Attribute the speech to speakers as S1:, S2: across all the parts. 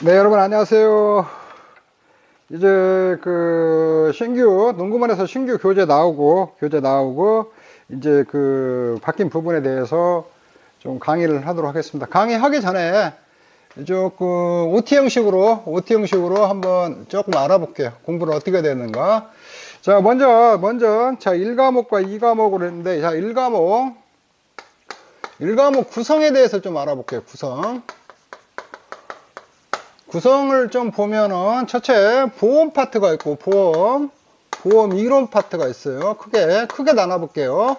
S1: 네, 여러분 안녕하세요. 이제 신규 농구만에서 신규 교재 나오고 이제 바뀐 부분에 대해서 좀 강의를 하도록 하겠습니다. 강의하기 전에 조금 OT 형식으로 한번 조금 알아볼게요. 공부를 어떻게 되는가. 자, 먼저 자, 1과목과 2과목으로 했는데, 자, 1과목 구성에 대해서 좀 알아볼게요. 구성을 좀 보면은 첫째 보험 파트가 있고 보험 이론 파트가 있어요. 크게 나눠 볼게요.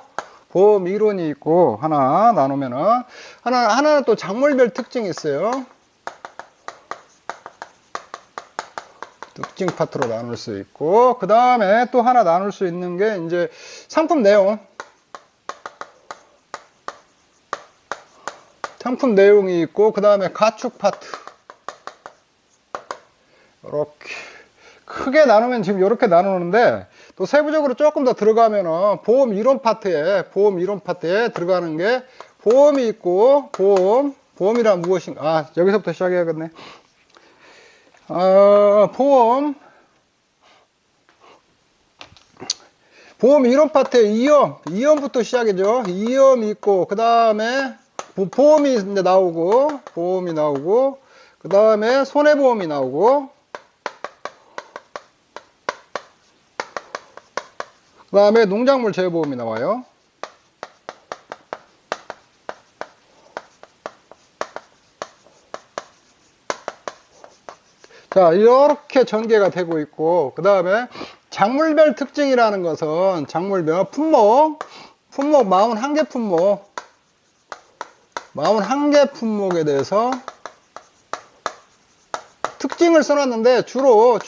S1: 보험 이론이 있고 하나 나누면은 하나는 또 작물별 특징이 있어요. 특징 파트로 나눌 수 있고, 그 다음에 또 하나 나눌 수 있는 게 이제 상품 내용이 있고, 그 다음에 가축 파트. 이렇게 크게 나누면 지금 이렇게 나누는데, 또 세부적으로 조금 더 들어가면은 보험 이론 파트에 들어가는 게 보험이 있고, 보험이란 무엇인가? 여기서부터 시작해야겠네. 보험 이론 파트에 이염부터 시작이죠. 이염이 있고, 그 다음에 보험이 이제 나오고, 그 다음에 손해보험이 나오고, 그 다음에 농작물 재보험이 나와요. 자, 이렇게 전개가 되고 있고, 그 다음에 작물별 특징이라는 것은 작물별 품목 41개 품목에 대해서 특징을 써놨는데, 주로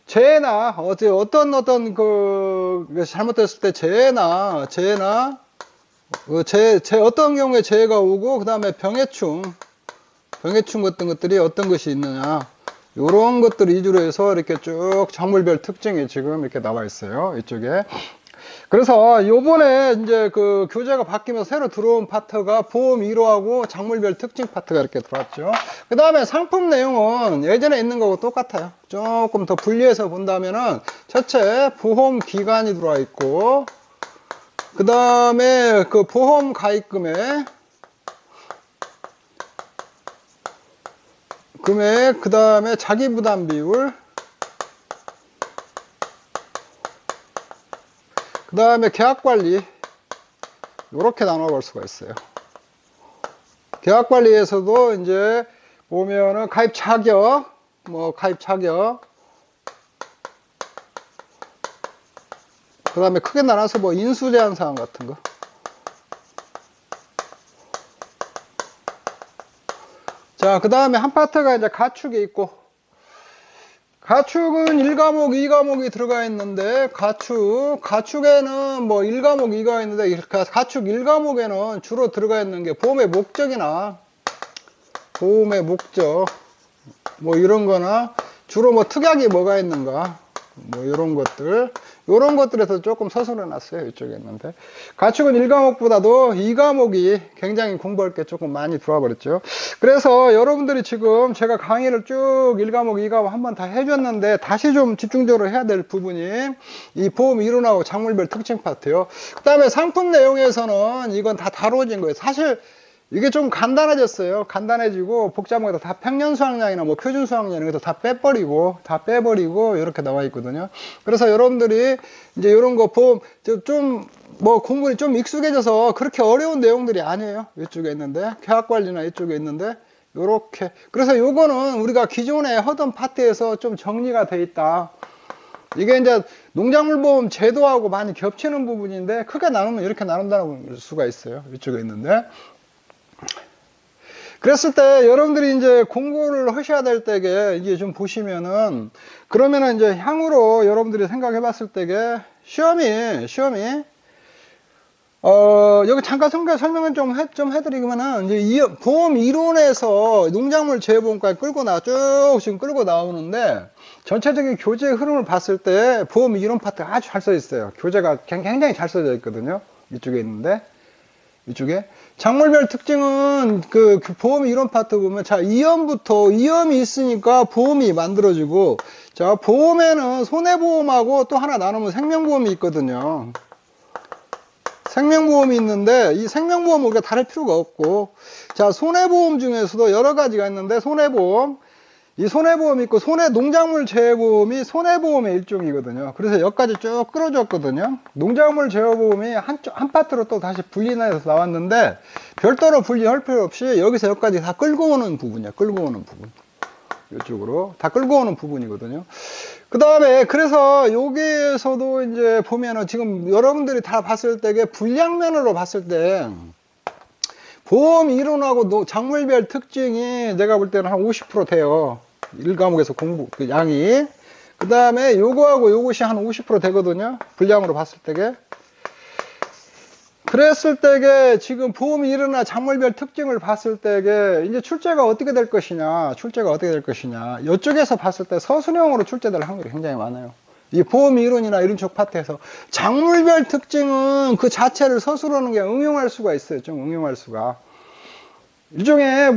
S1: 재해나 어떤 잘못됐을 때 재해나 어떤 경우에 재해가 오고, 그 다음에 병해충 같은 것들이 어떤 것이 있느냐, 요런 것들 위주로 해서 이렇게 쭉 작물별 특징이 지금 이렇게 나와 있어요, 이쪽에. 그래서 요번에 이제 교재가 바뀌면서 새로 들어온 파트가 보험 1호하고 작물별 특징 파트가 이렇게 들어왔죠. 그 다음에 상품 내용은 예전에 있는 거하고 똑같아요. 조금 더 분리해서 본다면은, 첫째 보험 기간이 들어와 있고, 그 다음에 보험 가입금액, 그 다음에 자기부담 비율, 그 다음에 계약관리, 이렇게 나눠볼 수가 있어요. 계약관리에서도 이제 보면은 가입 자격, 그 다음에 크게 나눠서 인수 제한 사항 같은 거. 자, 그 다음에 한 파트가 이제 가축이 있고, 가축은 1과목, 2과목이 들어가 있는데, 가축에는 1과목, 2가 있는데, 가축 1과목에는 주로 들어가 있는 게 보험의 목적, 이런 거나, 주로 특약이 뭐가 있는가, 이런 것들에서 조금 서술해 놨어요. 이쪽에 있는데. 가축은 1과목보다도 2과목이 굉장히 공부할 게 조금 많이 들어와 버렸죠. 그래서 여러분들이 지금 제가 강의를 쭉 1과목, 2과목 한번 다 해줬는데, 다시 좀 집중적으로 해야 될 부분이 이 보험 이론하고 작물별 특징 파트요. 그 다음에 상품 내용에서는 이건 다 다뤄진 거예요. 사실 이게 좀 간단해지고 복잡한 거 다 평년 수확량이나 표준 수확량 이런 것도 다 빼버리고 이렇게 나와 있거든요. 그래서 여러분들이 이제 이런 거 보험 공부를 좀 익숙해져서 그렇게 어려운 내용들이 아니에요. 이쪽에 있는데 계약 관리나 이쪽에 있는데 요렇게. 그래서 요거는 우리가 기존에 하던 파트에서 좀 정리가 돼 있다. 이게 이제 농작물 보험 제도하고 많이 겹치는 부분인데, 크게 나누면 이렇게 나눈다는 수가 있어요. 이쪽에 있는데. 그랬을 때 여러분들이 이제 공부를 하셔야 될 때게 이게 좀 보시면은, 그러면은 이제 향후로 여러분들이 생각해 봤을 때게 시험이 여기 잠깐 설명을 좀 해드리면은, 이제 보험 이론에서 농작물 재보험까지 쭉 지금 끌고 나오는데, 전체적인 교재의 흐름을 봤을 때 보험 이론 파트가 아주 잘 써 있어요. 교재가 굉장히 잘 써져 있거든요. 이쪽에 있는데, 이쪽에. 작물별 특징은 그 보험 이론 파트 보면, 자, 이염부터, 이염이 있으니까 보험이 만들어지고, 자, 보험에는 손해보험하고 또 하나 나누면 생명보험이 있거든요. 생명보험이 있는데, 이 생명보험 우리가 다를 필요가 없고, 자, 손해보험 중에서도 여러 가지가 있는데, 손해보험, 이 손해보험이 있고, 농작물 재해보험이 손해보험의 일종이거든요. 그래서 여기까지 쭉 끌어줬거든요. 농작물 재해보험이 한 파트로 또 다시 분리해서 나왔는데, 별도로 분리할 필요 없이 여기서 여기까지 다 끌고 오는 부분이야. 끌고 오는 부분. 이쪽으로. 다 끌고 오는 부분이거든요. 그 다음에, 그래서 여기에서도 이제 보면은 지금 여러분들이 다 봤을 때, 분량면으로 봤을 때, 보험 이론하고 작물별 특징이 내가 볼 때는 한 50% 돼요. 1과목에서 공부, 그 양이. 그 다음에 요거하고 요것이 한 50% 되거든요. 분량으로 봤을 때게. 그랬을 때게 지금 보험 이론이나 작물별 특징을 봤을 때게 이제 출제가 어떻게 될 것이냐. 이쪽에서 봤을 때 서술형으로 출제될 확률이 굉장히 많아요. 이 보험 이론이나 이런 쪽 파트에서 작물별 특징은 그 자체를 서술하는 게 응용할 수가 있어요. 좀 응용할 수가. 일종의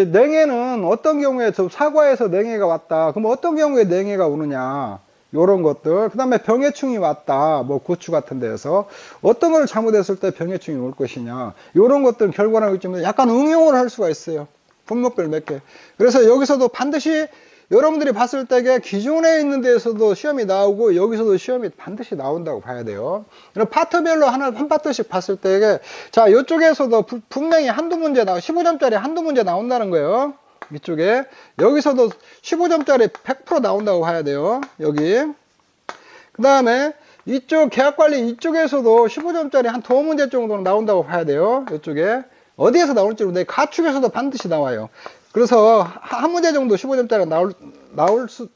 S1: 냉해는 어떤 경우에 사과에서 냉해가 왔다. 그럼 어떤 경우에 냉해가 오느냐. 요런 것들. 그 다음에 병해충이 왔다. 고추 같은 데에서 어떤 걸 잘못했을 때 병해충이 올 것이냐. 요런 것들 결과나 요즘에 약간 응용을 할 수가 있어요. 품목별 몇 개. 그래서 여기서도 반드시 여러분들이 봤을 때게 기존에 있는 데에서도 시험이 나오고 여기서도 시험이 반드시 나온다고 봐야 돼요. 파트별로 한 파트씩 봤을 때게 자, 이쪽에서도 분명히 한두 문제 15점짜리 한두 문제 나온다는 거예요. 이쪽에. 여기서도 15점짜리 100% 나온다고 봐야 돼요. 여기. 그 다음에 이쪽 계약관리 이쪽에서도 15점짜리 한 두 문제 정도는 나온다고 봐야 돼요. 이쪽에. 어디에서 나올지 모르는데 가축에서도 반드시 나와요. 그래서 한 문제 정도 15점짜리 나올 수,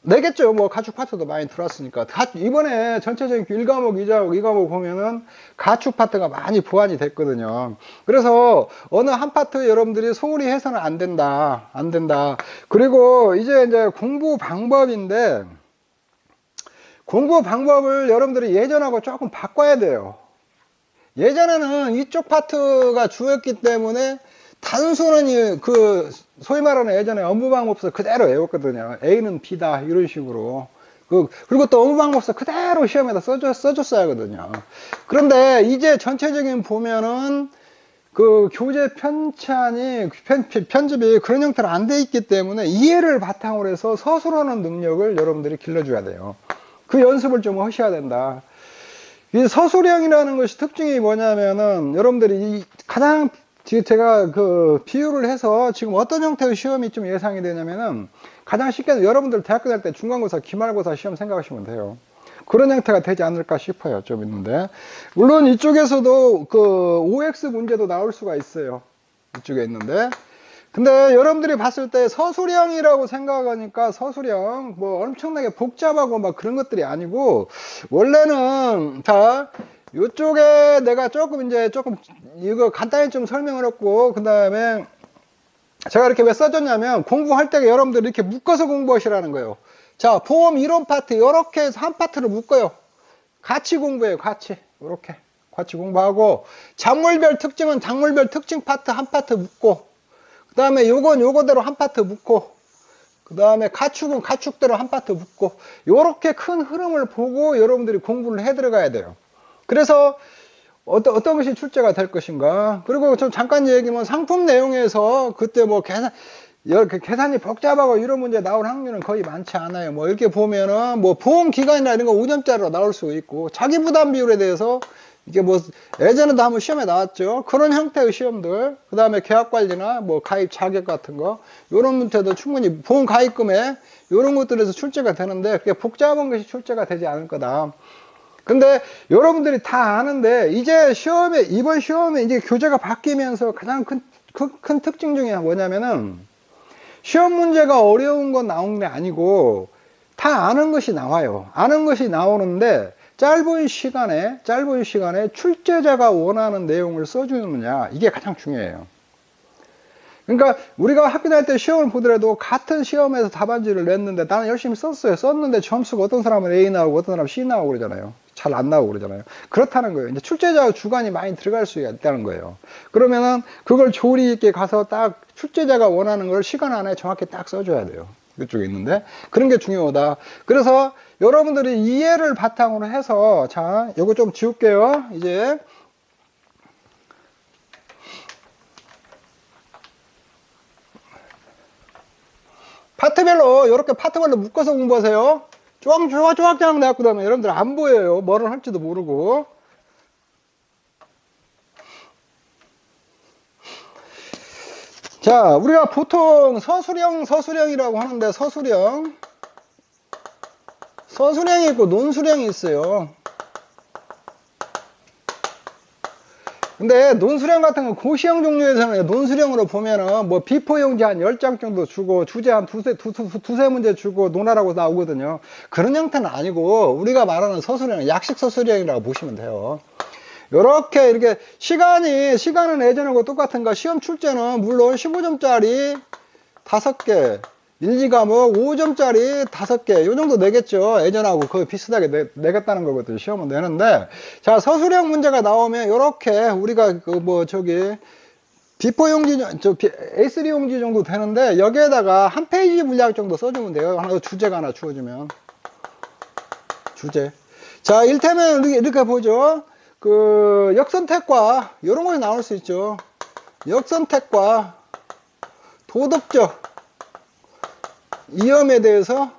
S1: 내겠죠. 가축 파트도 많이 들어왔으니까. 이번에 전체적인 1과목, 2과목 보면은 가축 파트가 많이 보완이 됐거든요. 그래서 어느 한 파트 여러분들이 소홀히 해서는 안 된다. 그리고 이제 공부 방법인데, 공부 방법을 여러분들이 예전하고 조금 바꿔야 돼요. 예전에는 이쪽 파트가 주였기 때문에 단순히 소위 말하는 예전에 업무방법서 그대로 외웠거든요. A는 B다 이런 식으로. 그리고 또 업무방법서 그대로 시험에다 써줬어야 하거든요. 그런데 이제 전체적인 보면은 교재 편집이 그런 형태로 안 돼 있기 때문에 이해를 바탕으로 해서 서술하는 능력을 여러분들이 길러줘야 돼요. 그 연습을 좀 하셔야 된다. 이 서술형이라는 것이 특징이 뭐냐면은 여러분들이 가장 제가 비유를 해서 지금 어떤 형태의 시험이 좀 예상이 되냐면은 가장 쉽게 여러분들 대학교 다닐 때 중간고사, 기말고사 시험 생각하시면 돼요. 그런 형태가 되지 않을까 싶어요. 좀 있는데. 물론 이쪽에서도 OX 문제도 나올 수가 있어요. 이쪽에 있는데. 근데 여러분들이 봤을 때 서술형이라고 생각하니까 서술형 엄청나게 복잡하고 막 그런 것들이 아니고 원래는 요쪽에 내가 조금 이거 간단히 좀 설명을 했고 그 다음에 제가 이렇게 왜 써줬냐면 공부할 때 여러분들 이렇게 묶어서 공부하시라는 거예요. 자, 보험 이론 파트 이렇게 해서 한 파트를 묶어요. 같이 공부해요. 이렇게 같이 공부하고 작물별 특징은 작물별 특징 파트 한 파트 묶고 그 다음에 요건 요거대로 한 파트 묶고 그 다음에 가축은 가축대로 한 파트 묶고 요렇게 큰 흐름을 보고 여러분들이 공부를 해 들어가야 돼요. 그래서 어떤 것이 출제가 될 것인가. 그리고 좀 잠깐 얘기하면 상품 내용에서 그때 계산이 복잡하고 이런 문제 나올 확률은 거의 많지 않아요. 이렇게 보면은 보험기간이나 이런 거 5점짜리로 나올 수 있고 자기 부담 비율에 대해서 이게 예전에도 한번 시험에 나왔죠. 그런 형태의 시험들, 그 다음에 계약관리나 가입 자격 같은 거, 요런 문제도 충분히 보험 가입금액, 요런 것들에서 출제가 되는데, 그게 복잡한 것이 출제가 되지 않을 거다. 근데 여러분들이 다 아는데, 이제 이번 시험에 이제 교재가 바뀌면서 가장 큰 특징 중에 뭐냐면은, 시험 문제가 어려운 건 나온 게 아니고, 다 아는 것이 나와요. 아는 것이 나오는데, 짧은 시간에 출제자가 원하는 내용을 써주느냐, 이게 가장 중요해요. 그러니까 우리가 학교 다닐 때 시험을 보더라도 같은 시험에서 답안지를 냈는데 나는 열심히 썼는데 점수가 어떤 사람은 A 나오고 어떤 사람은 C 나오고 그러잖아요. 잘 안 나오고 그러잖아요. 그렇다는 거예요. 이제 출제자 주관이 많이 들어갈 수 있다는 거예요. 그러면은 그걸 조리 있게 가서 딱 출제자가 원하는 걸 시간 안에 정확히 딱 써줘야 돼요. 이쪽에 있는데 그런 게 중요하다. 그래서 여러분들이 이해를 바탕으로 해서 자, 요거 좀 지울게요. 이제 파트별로 이렇게 파트별로 묶어서 공부하세요. 쪼각쪼각 내갖고 다면 여러분들 안 보여요. 뭐를 할지도 모르고. 자, 우리가 보통 서술형이라고 하는데 서술형이 있고 논술형이 있어요. 근데 논술형 같은 건 고시형 종류에서는 논술형으로 보면은 뭐 비포 용지 한 10장 정도 주고 주제 한 두세 문제 주고 논하라고 나오거든요. 그런 형태는 아니고 우리가 말하는 서술형, 약식 서술형이라고 보시면 돼요. 이렇게 시간은 예전하고 똑같은가 시험 출제는 물론 15점짜리 5개 1, 2과목 5점짜리 5개 요 정도 내겠죠. 예전하고 거의 비슷하게 내겠다는 거거든요. 시험은 내는데 자 서술형 문제가 나오면 이렇게 우리가 비포 용지 A3 용지 정도 되는데 여기에다가 한 페이지 분량 정도 써주면 돼요. 주제가 하나 주어지면 주제. 자 일테면 이렇게 보죠. 그 역선택과 이런 것이 나올 수 있죠. 역선택과 도덕적 이염에 대해서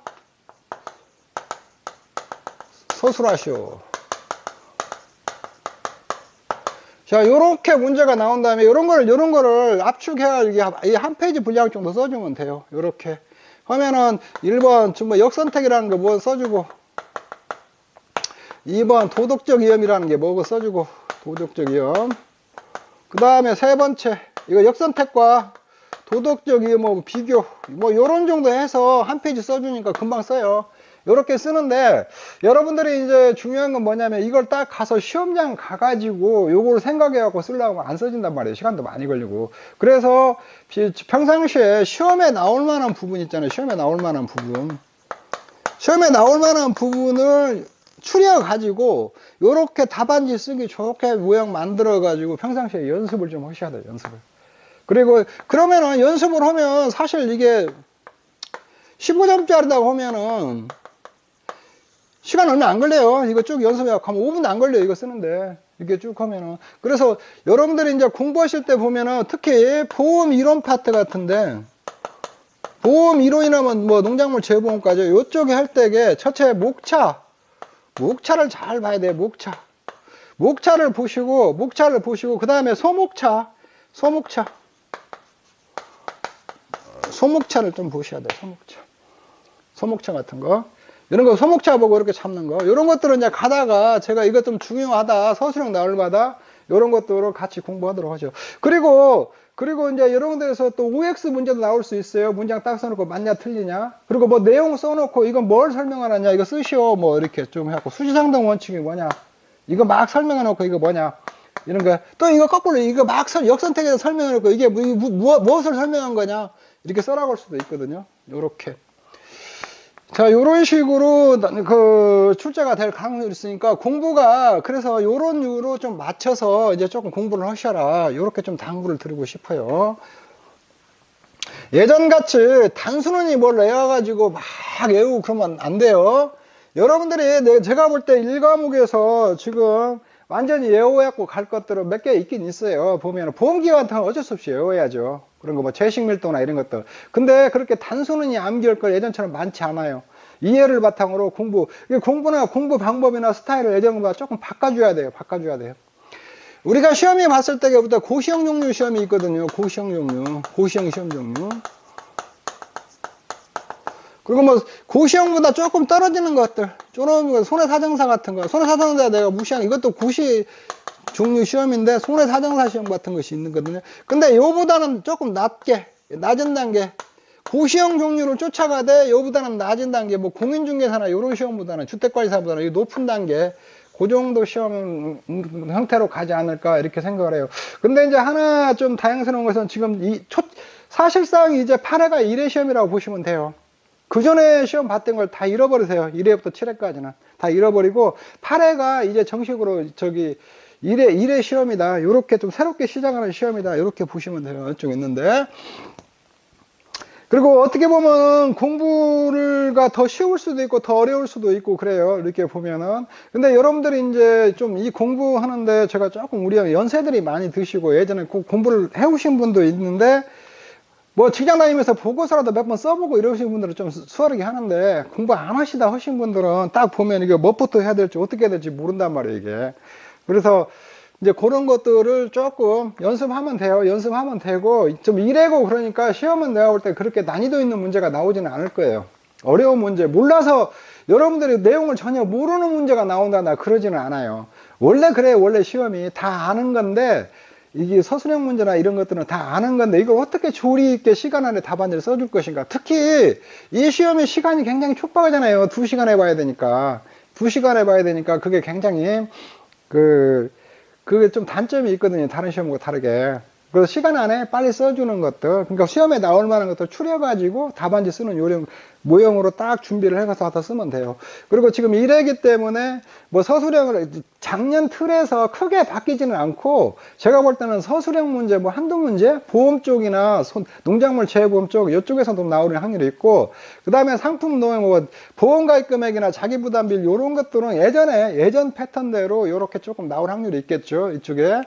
S1: 서술하시오. 자, 요렇게 문제가 나온 다음에 요런 거를 압축해야 이 한 페이지 분량 정도 써주면 돼요. 요렇게 하면은 1번 뭐 역선택이라는 거 뭐 써주고 2번 도덕적 위험이라는 게 뭐고 써주고 도덕적 위험. 그 다음에 세 번째 이거 역선택과 도덕적 위험 뭐 비교 뭐 요런 정도 해서 한 페이지 써주니까 금방 써요. 요렇게 쓰는데 여러분들이 이제 중요한 건 뭐냐면 이걸 딱 가서 시험장 가가지고 요걸 생각해갖고 쓰려고 하면 안 써진단 말이에요. 시간도 많이 걸리고. 그래서 평상시에 시험에 나올 만한 부분 있잖아요. 시험에 나올 만한 부분을 추려 가지고 요렇게 답안지 쓰기 좋게 모양 만들어 가지고 평상시에 연습을 좀 하셔야 돼요. 연습을. 그리고 그러면은 연습을 하면 사실 이게 15점짜리다 보면은 시간 얼마 안 걸려요. 이거 쭉 연습해갖고 하면 5분도 안 걸려요. 이거 쓰는데 이렇게 쭉 하면은. 그래서 여러분들이 이제 공부하실 때 보면은 특히 보험 이론 파트 같은데 보험 이론이라면 뭐 농작물 재보험까지 요쪽에 할 때에 첫째 목차를 잘 봐야 돼요. 목차를 보시고 그 다음에 소목차를 좀 보셔야 돼요. 소목차 같은 거 이런 거 소목차 보고 이렇게 잡는 거 이런 것들은 이제 가다가 제가 이것 좀 중요하다 서술형 나올마다 이런 것들을 같이 공부하도록 하죠. 그리고 이제 여러분들에서 또 OX 문제도 나올 수 있어요. 문장 딱 써놓고 맞냐 틀리냐. 그리고 뭐 내용 써놓고 이건 뭘 설명하느냐 이거 쓰시오 뭐 이렇게 좀 해갖고 수지상당 원칙이 뭐냐 이거 막 설명해놓고 이거 뭐냐 이런 거. 또 이거 거꾸로 이거 막 역선택해서 설명해놓고 이게 무엇을 설명한 거냐 이렇게 써나갈 수도 있거든요. 요렇게. 자, 요런 식으로 그 출제가 될 가능성이 있으니까 공부가 그래서 요런 유로 좀 맞춰서 이제 조금 공부를 하셔라. 요렇게 좀 당부를 드리고 싶어요. 예전같이 단순히 뭘 외워가지고 막 외우고 그러면 안 돼요. 여러분들이 제가 볼 때 1과목에서 지금 완전히 외워갖고 갈 것들은 몇 개 있긴 있어요. 보면 보험기 같은 건 어쩔 수 없이 외워야죠. 그런 거 뭐 재식 밀도나 이런 것들. 근데 그렇게 단순히 암기할 걸 예전처럼 많지 않아요. 이해를 바탕으로 공부나 공부 방법이나 스타일을 예전보다 조금 바꿔줘야 돼요. 우리가 시험에 봤을 때부터 고시형 종류 시험이 있거든요. 고시형 시험 종류. 그리고 뭐 고시형보다 조금 떨어지는 것들, 손해사정사 같은 거, 손해사정사 내가 무시한 이것도 고시 종류 시험인데 손해사정사 시험 같은 것이 있거든요. 근데 요보다는 조금 낮은 단계, 고시형 종류를 쫓아가되 요보다는 낮은 단계, 뭐 공인중개사나 요런 시험보다는 주택관리사보다는 높은 단계, 그 정도 시험 형태로 가지 않을까 이렇게 생각을 해요. 근데 이제 하나 좀 다양스러운 것은 지금 사실상 이제 8회가 1회 시험이라고 보시면 돼요. 그 전에 시험 봤던 걸 다 잃어버리세요. 1회부터 7회까지는. 다 잃어버리고, 8회가 이제 정식으로 1회 시험이다. 요렇게 좀 새롭게 시작하는 시험이다. 요렇게 보시면 돼요. 이쪽에 있는데. 그리고 어떻게 보면 공부가 더 쉬울 수도 있고 더 어려울 수도 있고 그래요. 이렇게 보면은. 근데 여러분들이 이제 좀 이 공부하는데 제가 조금 우리 연세들이 많이 드시고 예전에 공부를 해오신 분도 있는데 뭐 직장 다니면서 보고서라도 몇 번 써보고 이러신 분들은 좀 수월하게 하는데 공부 안 하시다 하신 분들은 딱 보면 이게 뭐부터 해야 될지 어떻게 해야 될지 모른단 말이에요, 이게. 그래서 이제 그런 것들을 조금 연습하면 돼요. 연습하면 되고, 좀 이래고 그러니까 시험은 내가 볼 때 그렇게 난이도 있는 문제가 나오지는 않을 거예요. 어려운 문제, 몰라서 여러분들이 내용을 전혀 모르는 문제가 나온다, 나 그러지는 않아요. 원래 그래요. 원래 시험이 다 아는 건데, 이게 서술형 문제나 이런 것들은 다 아는 건데, 이걸 어떻게 조리 있게 시간 안에 답안지를 써줄 것인가. 특히 이 시험의 시간이 굉장히 촉박하잖아요. 2시간 해봐야 되니까. 2시간 해봐야 되니까 그게 굉장히 그게 좀 단점이 있거든요. 다른 시험과 다르게. 그래서 시간 안에 빨리 써주는 것들, 그러니까 시험에 나올 만한 것들 추려가지고 답안지 쓰는 요령, 모형으로 딱 준비를 해서 갖다 쓰면 돼요. 그리고 지금 1회기 때문에 뭐 서술형을 작년 틀에서 크게 바뀌지는 않고 제가 볼 때는 서술형 문제 뭐 한두 문제 보험 쪽이나 농작물 재보험 쪽 이쪽에서도 나오는 확률이 있고 그 다음에 상품 노형 뭐 보험 가입 금액이나 자기 부담 비율 이런 것들은 예전 패턴대로 이렇게 조금 나올 확률이 있겠죠. 이쪽에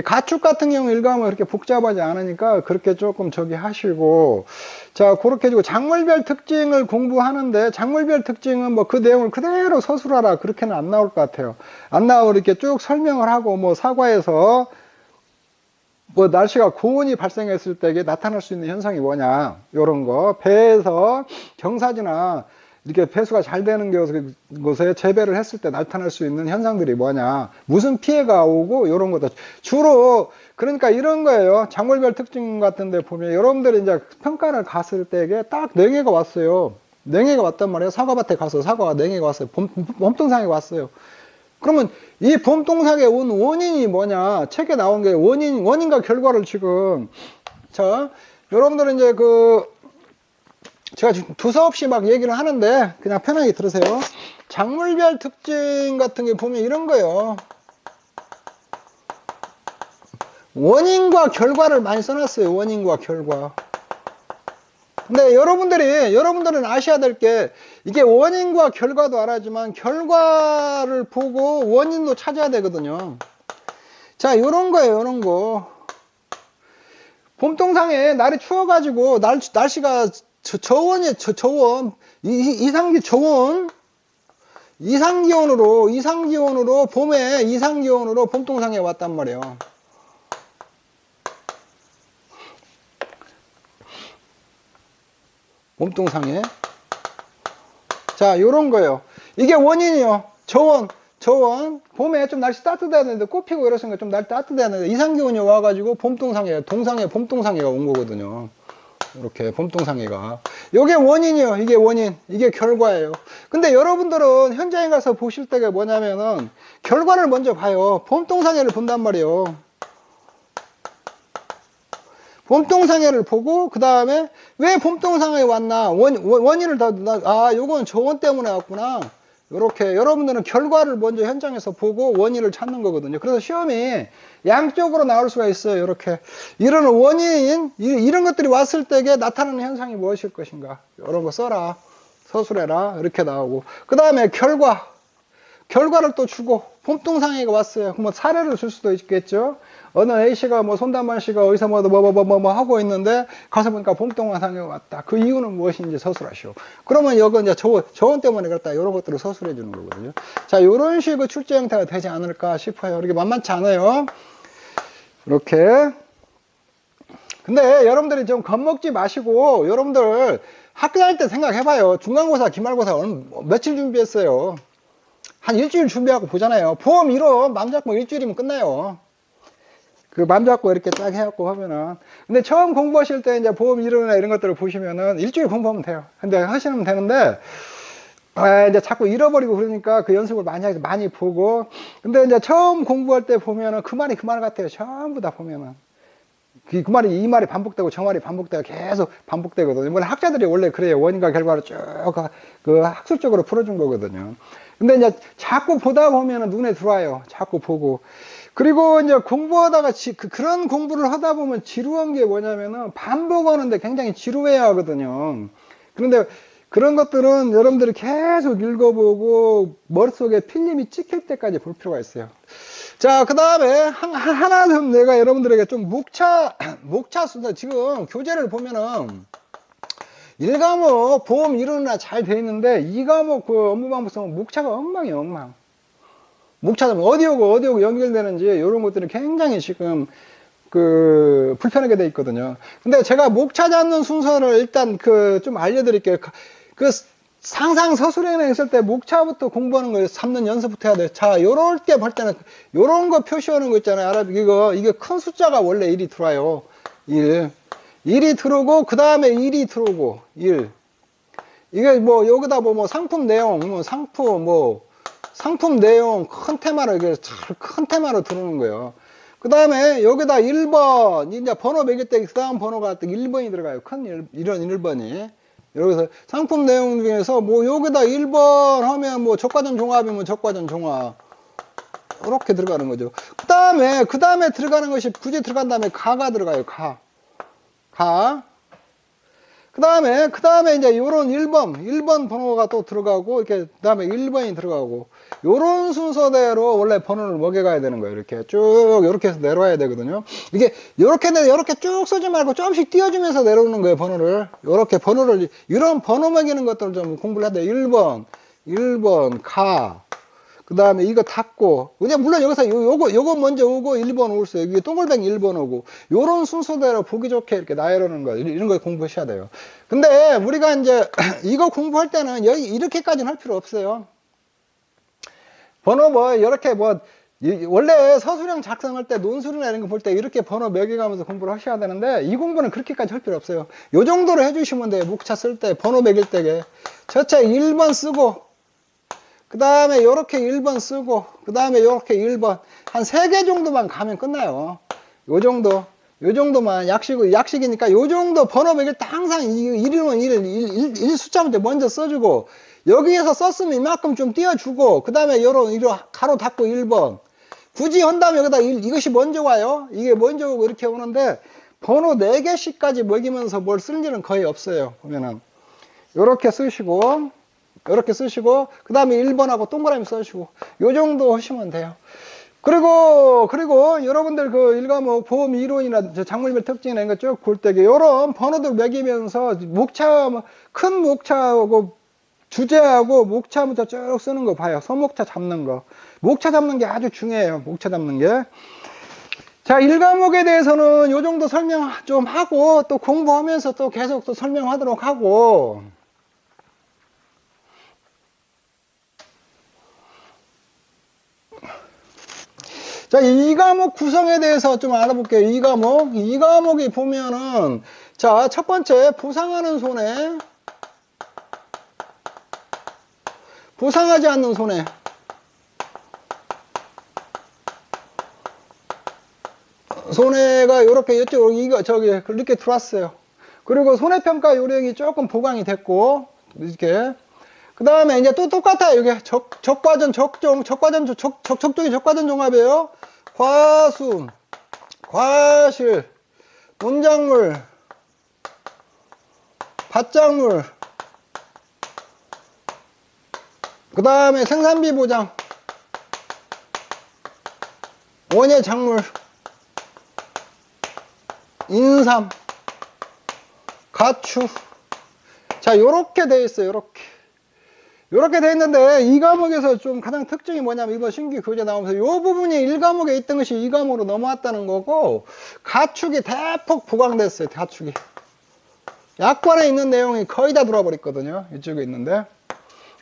S1: 가축 같은 경우 일감은 그렇게 복잡하지 않으니까 그렇게 조금 하시고 자 그렇게 해주고 작물별 특징을 공부하는데 작물별 특징은 뭐 그 내용을 그대로 서술하라 그렇게는 안 나올 것 같아요. 안 나오고 이렇게 쭉 설명을 하고 뭐 사과에서 뭐 날씨가 고온이 발생했을 때 나타날 수 있는 현상이 뭐냐 요런 거 배에서 경사지나 이렇게 배수가 잘 되는 곳에 재배를 했을 때 나타날 수 있는 현상들이 뭐냐 무슨 피해가 오고 요런 것들 주로 그러니까 이런 거예요. 작물별 특징 같은 데 보면 여러분들이 이제 평가를 갔을 때 이게 딱 4개가 왔어요. 4개가 왔단 말이에요. 사과밭에 가서 사과가 4개가 왔어요. 봄동상에 왔어요. 그러면 이 봄동상에 온 원인이 뭐냐 책에 나온 게 원인과 결과를 지금 자 여러분들은 이제 제가 두서없이 막 얘기를 하는데 그냥 편하게 들으세요. 작물별 특징 같은 게 보면 이런 거예요. 원인과 결과를 많이 써놨어요. 원인과 결과. 근데 여러분들은 아셔야 될 게 이게 원인과 결과도 알아야지만 결과를 보고 원인도 찾아야 되거든요. 자, 요런 거예요. 요런 거. 봄동상에 날이 추워가지고 날씨가 저온 이상기온으로 봄에 이상기온으로 봄동상에 왔단 말이에요. 봄동상에 자 요런 거예요. 이게 원인이요. 저온 봄에 좀 날씨 따뜻해야 되는데 꽃 피고 이랬으니까 좀 날씨 따뜻해야 되는데 이상기온이 와가지고 봄동상해가 온 거거든요. 이렇게 봄동상해가 이게 원인이요. 이게 원인 이게 결과예요. 근데 여러분들은 현장에 가서 보실 때가 뭐냐면은 결과를 먼저 봐요. 봄동상해를 본단 말이에요. 봄동상해를 보고 그 다음에 왜 봄동상해에 왔나 원인을 요건 저온 때문에 왔구나. 이렇게 여러분들은 결과를 먼저 현장에서 보고 원인을 찾는 거거든요. 그래서 시험이 양쪽으로 나올 수가 있어요. 이렇게 이런 원인 이런 것들이 왔을 때에 나타나는 현상이 무엇일 것인가 이런 거 써라 서술해라 이렇게 나오고 그 다음에 결과를 또 주고 봄동상해가 왔어요. 그럼 사례를 줄 수도 있겠죠. 어느 A씨가 뭐 손담만 씨가 어디서 뭐 하고 있는데 가서 보니까 봄동상해가 왔다. 그 이유는 무엇인지 서술하시오. 그러면 이건 이제 저온 때문에 그렇다. 이런 것들을 서술해 주는 거거든요. 자, 이런 식의 출제 형태가 되지 않을까 싶어요. 이렇게 만만치 않아요. 이렇게. 근데 여러분들이 좀 겁먹지 마시고 여러분들 학교 다닐 때 생각해봐요. 중간고사, 기말고사 며칠 준비했어요. 한 일주일 준비하고 보잖아요. 보험 1호 맘 잡고 일주일이면 끝나요. 맘 잡고 이렇게 딱 해갖고 하면은. 근데 처음 공부하실 때 이제 보험 1호나 이런 것들을 보시면은 일주일 공부하면 돼요. 근데 하시면 되는데, 이제 자꾸 잃어버리고 그러니까 그 연습을 많이 보고. 근데 이제 처음 공부할 때 보면은 그 말이 그 말 같아요. 전부 다 보면은. 그 말이 이 말이 반복되고 저 말이 반복되고 계속 반복되거든요. 원래 학자들이 원래 그래요. 원인과 결과를 쭉 그 학술적으로 풀어준 거거든요. 근데 이제 자꾸 보다 보면은 눈에 들어와요. 자꾸 보고. 그리고 이제 공부하다가 그런 공부를 하다 보면 지루한 게 뭐냐면은 반복하는데 굉장히 지루해야 하거든요. 그런데 그런 것들은 여러분들이 계속 읽어보고 머릿속에 필름이 찍힐 때까지 볼 필요가 있어요. 자, 그 다음에 하나 좀 내가 여러분들에게 좀 목차 순서, 지금 교재를 보면은 1과목 보험 이론이나 잘 돼 있는데 2과목 그 업무방법성은 목차가 엉망이에요, 엉망. 목차가 어디 오고 연결되는지 이런 것들이 굉장히 지금 그 불편하게 돼 있거든요. 근데 제가 목차 잡는 순서를 일단 그 좀 알려드릴게요. 그 상상 서술형에 있을 때 목차부터 공부하는 거예요. 3년 연습부터 해야 돼요. 자, 요럴 때 볼 때는 요런 거 표시하는 거 있잖아요. 알아? 이게 큰 숫자가 원래 1이 들어와요. 1이 들어오고 그 다음에 1이 들어오고 1. 이게 뭐 여기다 뭐 상품 내용, 상품 내용 큰 테마로 이게 잘 큰 테마로 들어오는 거예요. 그 다음에 여기다 1번 이제 번호 매길 때 그 다음 번호가 1번이 들어가요. 이런 1번이. 여기서 상품 내용 중에서 뭐 여기다 1번 하면 뭐 적과전 종합이면 적과전 종합 이렇게 들어가는 거죠. 그 다음에 들어가는 것이 굳이 들어간 다음에 가가 들어가요. 가. 그 다음에 이제 요런 1번 번호가 또 들어가고, 이렇게, 그 다음에 1번이 들어가고, 요런 순서대로 원래 번호를 먹여가야 되는 거예요. 이렇게 쭉, 요렇게 해서 내려와야 되거든요. 이게, 요렇게 쭉 쓰지 말고 조금씩 띄워주면서 내려오는 거예요, 번호를. 요렇게 번호를, 이런 번호 먹이는 것들을 좀 공부를 해야 돼요. 1번, 가. 그 다음에 이거 닫고, 그냥 물론 여기서 요거 먼저 오고 1번 올 수 있어요. 이게 동글뱅이 1번 오고, 요런 순서대로 보기 좋게 이렇게 나열하는 거, 이런 걸 공부하셔야 돼요. 근데 우리가 이제 이거 공부할 때는 이렇게까지는 할 필요 없어요. 번호 이렇게 원래 서술형 작성할 때 논술이나 이런 거 볼 때 이렇게 번호 매겨가면서 공부를 하셔야 되는데, 이 공부는 그렇게까지 할 필요 없어요. 요 정도로 해주시면 돼요. 목차 쓸 때, 번호 매길 때게. 첫째 1번 쓰고, 그 다음에 요렇게 1번 쓰고, 그 다음에 요렇게 1번. 한 3개 정도만 가면 끝나요. 요 정도만 약식이니까 요 정도 번호 매길 때 항상 1이면 1 숫자부터 먼저 써주고, 여기에서 썼으면 이만큼 좀 띄워주고, 그 다음에 요런 가로 닫고 1번. 굳이 한다면 여기다 이것이 먼저 와요. 이게 먼저 오고 이렇게 오는데, 번호 4개씩까지 먹이면서 뭘 쓸 일은 거의 없어요. 보면은. 요렇게 쓰시고, 그 다음에 1번하고 동그라미 써주시고, 요 정도 하시면 돼요. 그리고 여러분들 그 1과목 보험 이론이나 작물별 특징이나 이런 거 쭉 볼 때, 요런 번호들 매기면서 큰 목차하고 주제하고 목차부터 쭉 쓰는 거 봐요. 소목차 잡는 거. 목차 잡는 게 아주 중요해요. 목차 잡는 게. 자, 1과목에 대해서는 요 정도 설명 좀 하고, 또 공부하면서 또 계속 또 설명하도록 하고, 자, 2과목 구성에 대해서 좀 알아볼게요. 2과목이 보면은, 자, 첫 번째, 보상하는 손해, 보상하지 않는 손해. 손해가 요렇게 이렇게 들어왔어요. 그리고 손해평가 요령이 조금 보강이 됐고, 이렇게. 그 다음에 이제 또 똑같아요. 이게 적과전 종합이에요. 과순, 과실, 논작물, 밭작물, 그 다음에 생산비 보장, 원예 작물, 인삼, 가축. 자, 요렇게 돼 있어요. 요렇게 돼 있는데, 이 과목에서 좀 가장 특징이 뭐냐면, 이번 신규 교재 나오면서 요 부분이 1과목에 있던 것이 2과목으로 넘어왔다는 거고, 가축이 대폭 보강됐어요. 가축이. 약관에 있는 내용이 거의 다 들어와 버렸거든요. 이쪽에 있는데.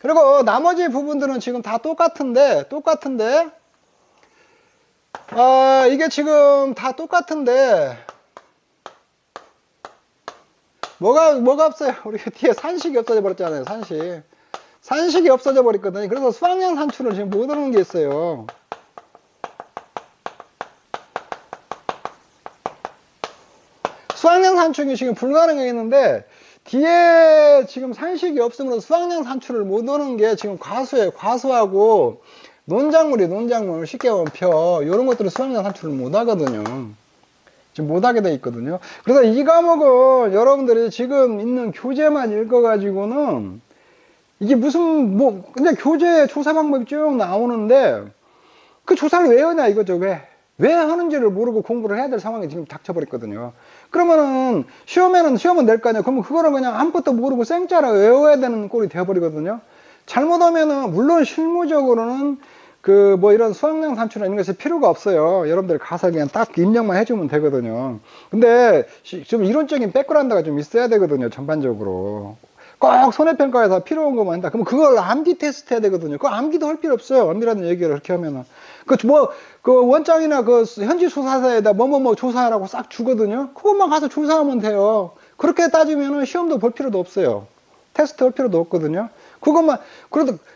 S1: 그리고 나머지 부분들은 지금 다 똑같은데, 이게 지금 다 똑같은데, 뭐가 없어요? 우리가 뒤에 산식이 없어져 버렸잖아요. 산식이 없어져 버렸거든요. 그래서 수학량 산출을 지금 못 하는 게 있어요. 수확량 산출이 지금 불가능했는데 뒤에 지금 산식이 없으므로 수확량 산출을 못 오는 게 지금 과수예요. 과수하고 논작물 쉽게 보면 벼 이런 것들은 수확량 산출을 못 하거든요. 지금 못 하게 돼 있거든요. 그래서 이 과목은 여러분들이 지금 있는 교재만 읽어 가지고는 이게 무슨 뭐 그냥 교재 조사 방법이 쭉 나오는데 그 조사를 왜 하냐 이거죠. 왜 하는지를 모르고 공부를 해야 될 상황이 지금 닥쳐버렸거든요. 그러면은 시험은 낼 거 아니야. 그러면 그거를 그냥 아무것도 모르고 생짜라 외워야 되는 꼴이 되어버리거든요. 잘못하면은 물론 실무적으로는 그 뭐 이런 수학량 산출이나 이런 것이 필요가 없어요. 여러분들 가서 그냥 딱 입력만 해주면 되거든요. 근데 좀 이론적인 백그라운드가 좀 있어야 되거든요. 전반적으로. 꼭 손해평가에서 필요한 것만 한다. 그럼 그걸 암기 테스트 해야 되거든요. 그거 암기도 할 필요 없어요. 암기라는 얘기를 그렇게 하면은. 그 원장이나 그 현지 조사사에다 뭐뭐뭐 조사하라고 싹 주거든요. 그것만 가서 조사하면 돼요. 그렇게 따지면은 시험도 볼 필요도 없어요. 테스트 할 필요도 없거든요. 그것만,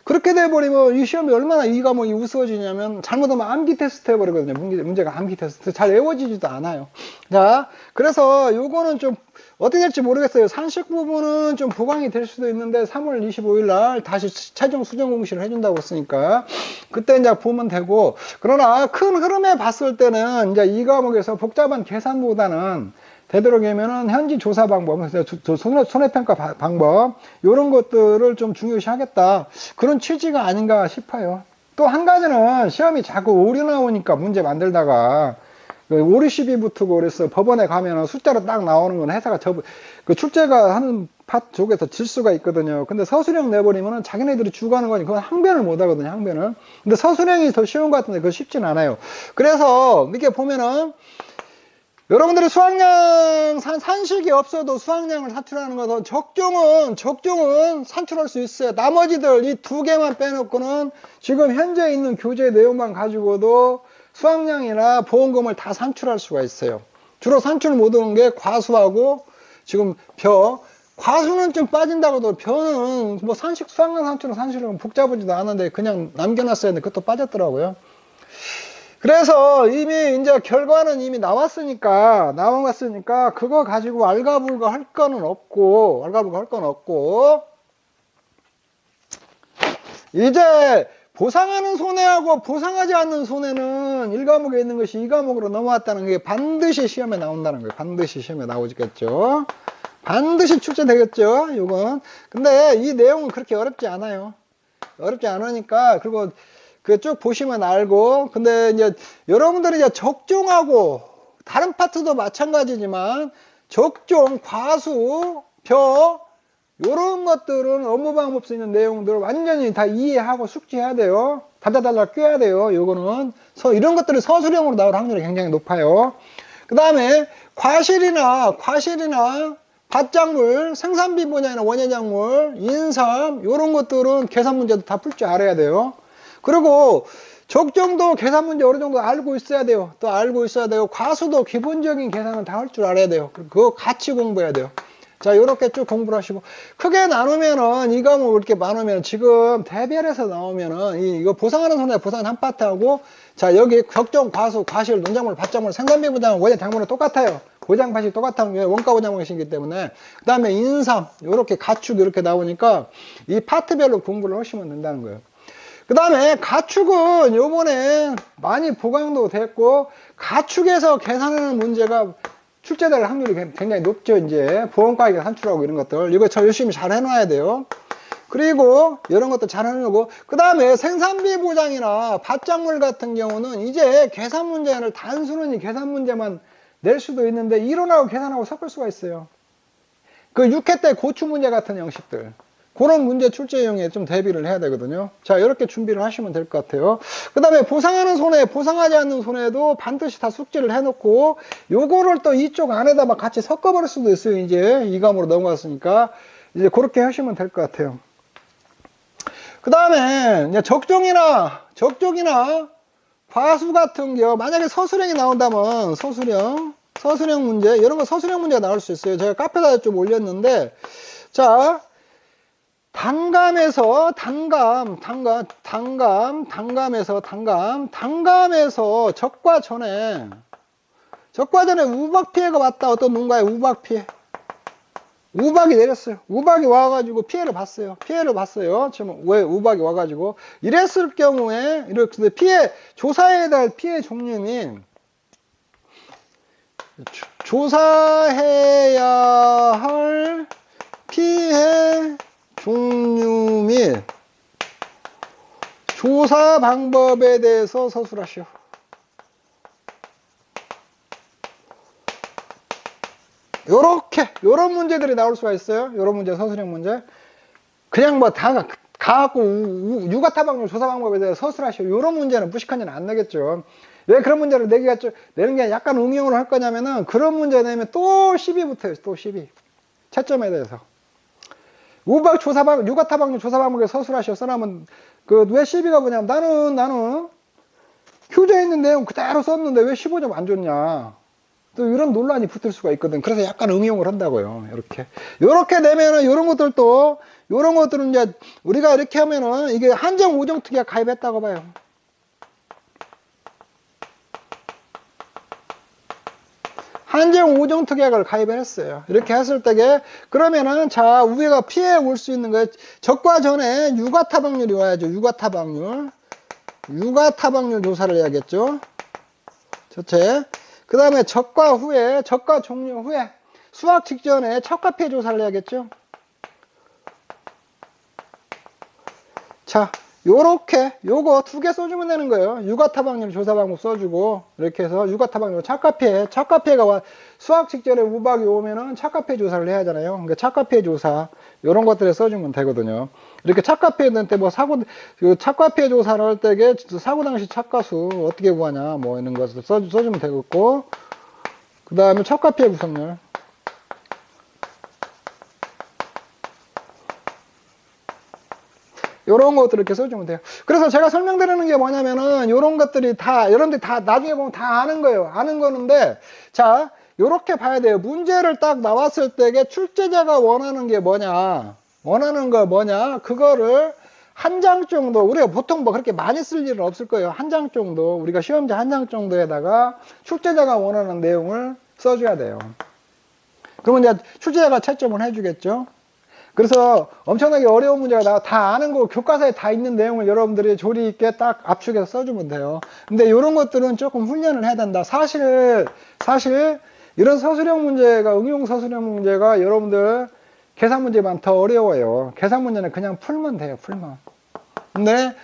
S1: 그렇게 돼버리면 이 시험이 얼마나 이 과목이 우스워지냐면 잘못하면 암기 테스트 해버리거든요. 문제가 암기 테스트. 잘 외워지지도 않아요. 자, 그래서 요거는 좀 어떻게 될지 모르겠어요. 산식 부분은 좀 보강이 될 수도 있는데 3월 25일 날 다시 최종 수정 공시를 해준다고 했으니까 그때 이제 보면 되고, 그러나 큰 흐름에 봤을 때는 이제 이 과목에서 복잡한 계산보다는 되도록이면은 현지 조사 방법, 손해평가 방법 이런 것들을 좀 중요시 하겠다, 그런 취지가 아닌가 싶어요. 또 한 가지는 시험이 자꾸 오류 나오니까 문제 만들다가 오류 시비 붙고 그래서 법원에 가면은 숫자로 딱 나오는 건 회사가 그 출제가 하는 파 쪽에서 질 수가 있거든요. 근데 서술형 내버리면은 자기네들이 주관하는 거니 그건 항변을 못 하거든요. 항변을. 근데 서술형이 더 쉬운 것 같은데 그거 쉽진 않아요. 그래서 이렇게 보면은 여러분들이 수확량 산식이 없어도 수확량을 산출하는 것은 적종은 산출할 수 있어요. 나머지들 이 두 개만 빼놓고는 지금 현재 있는 교재 내용만 가지고도 수확량이나 보험금을 다 산출할 수가 있어요. 주로 산출 못하는 게 과수하고 지금 벼. 과수는 좀 빠진다고도 벼는 뭐 수확량 산출은 복잡하지도 않은데 그냥 남겨놨어야 했는데 그것도 빠졌더라고요. 그래서 이미 이제 결과는 이미 나왔으니까 그거 가지고 알가불가 할 거는 없고 이제 보상하는 손해하고 보상하지 않는 손해는 1과목에 있는 것이 2과목으로 넘어왔다는 게 반드시 시험에 나온다는 거예요. 반드시 시험에 나오겠죠. 반드시 출제되겠죠. 요건. 근데 이 내용은 그렇게 어렵지 않아요. 어렵지 않으니까, 그리고 그 쭉 보시면 알고, 근데 이제 여러분들이 이제 적종하고 다른 파트도 마찬가지지만 적종, 과수, 벼 요런 것들은 업무방법 쓰이는 내용들을 완전히 다 이해하고 숙지해야 돼요. 달달달달 껴야 돼요. 요거는 이런 것들이 서술형으로 나올 확률이 굉장히 높아요. 그 다음에 과실이나 밭작물, 생산비 분야나 원예작물, 인삼 요런 것들은 계산 문제도 다 풀 줄 알아야 돼요. 그리고 적정도 계산 문제 어느 정도 알고 있어야 돼요. 또 알고 있어야 되고, 과수도 기본적인 계산은 다 할 줄 알아야 돼요. 그거 같이 공부해야 돼요. 자, 요렇게 쭉 공부를 하시고, 크게 나누면은, 이 과목 이렇게 나누면, 지금 대별에서 나오면은, 이거 보상하는 손해, 보상은 한 파트하고, 자, 여기 적정, 과수, 과실, 논작물, 밭작물, 생산비 분양, 원예 작물은 똑같아요. 보장 방식이 똑같아요. 원가 보장 방식이기 때문에. 그 다음에 인삼, 요렇게 가축, 이렇게 나오니까, 이 파트별로 공부를 하시면 된다는 거예요. 그 다음에 가축은 요번에 많이 보강도 됐고, 가축에서 계산하는 문제가 출제될 확률이 굉장히 높죠. 이제 보험가액 산출하고 이런 것들 이거 저 열심히 잘 해놔야 돼요. 그리고 이런 것도 잘 해놓고, 그 다음에 생산비 보장이나 밭작물 같은 경우는 이제 계산 문제를 단순히 계산 문제만 낼 수도 있는데 이론하고 계산하고 섞을 수가 있어요. 그 6회 때 고추 문제 같은 형식들, 그런 문제 출제용에 좀 대비를 해야 되거든요. 자, 이렇게 준비를 하시면 될 것 같아요. 그 다음에 보상하는 손해, 보상하지 않는 손해도 반드시 다 숙지를 해놓고, 요거를 또 이쪽 안에다 막 같이 섞어버릴 수도 있어요. 이제 이 과목으로 넘어갔으니까. 이제 그렇게 하시면 될 것 같아요. 그 다음에 이제 적종이나 과수 같은 경우, 만약에 서술형이 나온다면 서술형 문제, 이런 거 서술형 문제가 나올 수 있어요. 제가 카페에다 좀 올렸는데, 자, 단감에서 적과 전에, 적과전에 우박 피해가 왔다. 어떤 농가에 우박 피해. 우박이 내렸어요. 우박이 와가지고 피해를 봤어요. 지금 왜 우박이 와가지고. 이랬을 경우에, 이렇게 조사해야 될 피해 종류 및, 조사해야 할 피해 종류 및, 조사 방법에 대해서 서술하시오. 요런 문제들이 나올 수가 있어요. 요런 문제, 서술형 문제. 그냥 뭐 다 가갖고 유가타방률 조사 방법에 대해서 서술하시오. 요런 문제는 무식한 일은 안 내겠죠. 왜 그런 문제를 내는 게 약간 응용을 할 거냐면은, 그런 문제 내면 또 시비 붙어요. 또 시비. 채점에 대해서. 유가타방률 조사 방법에 서술하시오. 써나면, 왜 시비가 뭐냐면, 나는 교재에 있는 내용 그대로 썼는데 왜 15점 안 줬냐. 또 이런 논란이 붙을 수가 있거든. 그래서 약간 응용을 한다고요. 요렇게 내면은, 요런 것들은 이제, 우리가 이렇게 하면은, 이게 한정 오정특위가 가입했다고 봐요. 한정 오정특약을 가입을 했어요. 이렇게 했을 때게, 그러면은, 자, 우리가 피해 올 수 있는 거에, 적과 전에 유가타방률이 와야죠. 유가타방률 조사를 해야겠죠. 첫째. 그 다음에 적과 종료 후에, 수확 직전에 척과 피해 조사를 해야겠죠. 자, 요거 2개 써주면 되는 거예요. 유가타방률 조사 방법 써주고, 이렇게 해서 유가타방률 착과피해가 수확 직전에 우박이 오면은 착과피해 조사를 해야 하잖아요. 그러니까 착과피해 조사, 요런 것들에 써주면 되거든요. 이렇게 착과피해 때 착과피해 조사를 할 때게 사고 당시 착과수 어떻게 구하냐, 뭐 이런 것을 써주면 되겠고, 그 다음에 착과피해 구성률. 요런 것들 이렇게 써주면 돼요. 그래서 제가 설명드리는 게 뭐냐면은, 요런 것들이 여러분들이 다 나중에 보면 다 아는 거예요. 아는 거는데, 자, 요렇게 봐야 돼요. 문제를 딱 나왔을 때에 출제자가 원하는 게 뭐냐, 그거를 한 장 정도, 우리가 보통 뭐 그렇게 많이 쓸 일은 없을 거예요. 한 장 정도, 우리가 시험지 한 장 정도에다가 출제자가 원하는 내용을 써줘야 돼요. 그러면 이제 출제자가 채점을 해주겠죠. 그래서 엄청나게 어려운 문제가 다 아는 거, 교과서에 다 있는 내용을 여러분들이 조리 있게 딱 압축해서 써주면 돼요. 근데 이런 것들은 조금 훈련을 해야 된다. 사실 이런 서술형 문제가, 응용 서술형 문제가 여러분들 계산 문제만 더 어려워요. 계산 문제는 그냥 풀면 돼요. 근데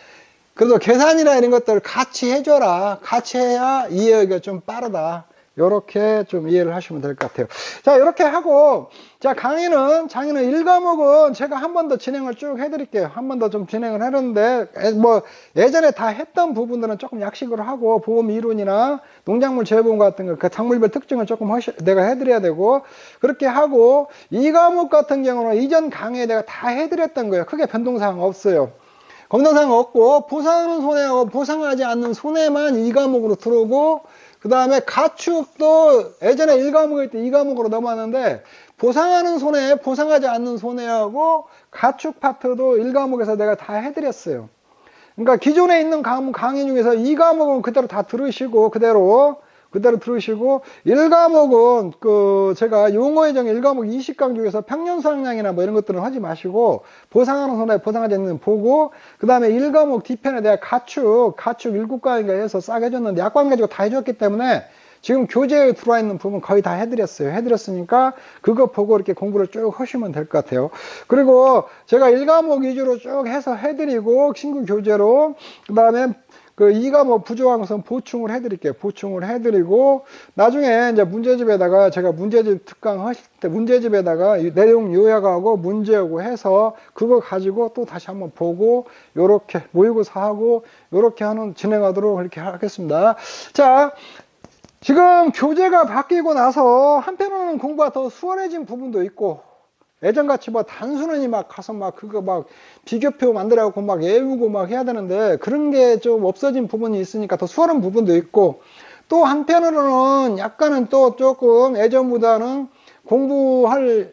S1: 그래도 계산이나 이런 것들을 같이 해줘라. 같이 해야 이해가 좀 빠르다. 요렇게 좀 이해를 하시면 될 것 같아요. 자, 이렇게 하고, 자, 장인은 1과목은 제가 한 번 더 진행을 쭉 해드릴게요. 한 번 더 좀 진행을 하는데, 뭐, 예전에 다 했던 부분들은 조금 약식으로 하고, 보험 이론이나 농작물 재보험 같은 거, 그 작물별 특징을 조금 내가 해드려야 되고, 그렇게 하고, 2과목 같은 경우는 이전 강의에 내가 다 해드렸던 거예요. 크게 변동사항 없어요. 검정사항 없고, 보상하는 손해하고 보상하지 않는 손해만 2과목으로 들어오고, 그 다음에 가축도 예전에 1과목일 때 2과목으로 넘어왔는데, 보상하는 손해, 보상하지 않는 손해하고 가축 파트도 1과목에서 내가 다 해드렸어요. 그러니까 기존에 있는 강의 중에서 2과목은 그대로 다 들으시고, 그대로 들으시고, 1과목은 제가 용어의 정 1과목 20강 중에서 평년수확량이나 뭐 이런 것들은 하지 마시고, 보상하는 손해, 보상하지 않는 보고, 그 다음에 1과목 뒤편에 내가 가축 7과인가 해서 싹 해줬는데, 약관 가지고 다 해줬기 때문에, 지금 교재에 들어와 있는 부분 거의 다 해드렸으니까, 그거 보고 이렇게 공부를 쭉 하시면 될 것 같아요. 그리고 제가 1과목 위주로 쭉 해서 해드리고, 친구 교재로, 그 다음에 2과목 부족한 것은 보충을 해드릴게요. 보충을 해드리고, 나중에 이제 문제집에다가 제가 문제집 특강 하실 때 문제집에다가 내용 요약하고 문제하고 해서 그거 가지고 또 다시 한번 보고, 요렇게 모의고사하고, 요렇게 진행하도록 이렇게 하겠습니다. 자, 지금 교재가 바뀌고 나서 한편으로는 공부가 더 수월해진 부분도 있고, 예전같이 뭐 단순히 막 가서 그거 비교표 만들어갖고 외우고 해야 되는데, 그런 게 좀 없어진 부분이 있으니까 더 수월한 부분도 있고, 또 한편으로는 약간은 또 조금 예전보다는 공부할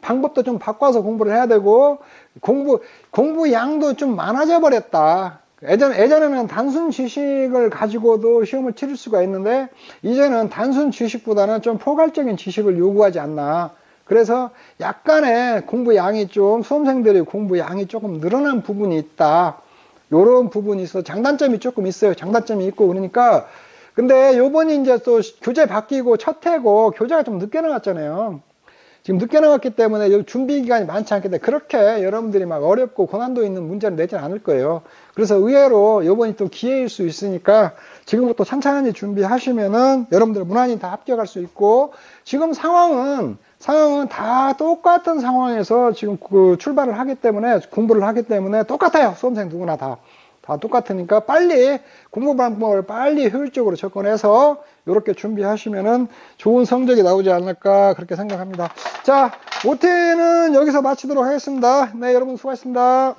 S1: 방법도 좀 바꿔서 공부를 해야 되고, 공부 양도 좀 많아져 버렸다. 예전에는 단순 지식을 가지고도 시험을 치를 수가 있는데, 이제는 단순 지식보다는 좀 포괄적인 지식을 요구하지 않나. 그래서 약간의 공부 양이 좀, 수험생들의 공부 양이 조금 늘어난 부분이 있다. 요런 부분이 있어. 장단점이 조금 있어요. 장단점이 있고, 그러니까. 근데 요번이 이제 또 교재 바뀌고 첫 해고 교재가 좀 늦게 나왔잖아요. 지금 늦게 나왔기 때문에 준비 기간이 많지 않기 때문에 그렇게 여러분들이 막 어렵고 고난도 있는 문제를 내지는 않을 거예요. 그래서 의외로 이번이 또 기회일 수 있으니까 지금부터 찬찬히 준비하시면은 여러분들 무난히 다 합격할 수 있고, 지금 상황은 다 똑같은 상황에서 지금 그 출발을 하기 때문에, 공부를 하기 때문에 똑같아요. 수험생 누구나 다 똑같으니까 빨리 공부 방법을 빨리 효율적으로 접근해서 이렇게 준비하시면은 좋은 성적이 나오지 않을까 그렇게 생각합니다. 자, OT는 여기서 마치도록 하겠습니다. 네, 여러분 수고하셨습니다.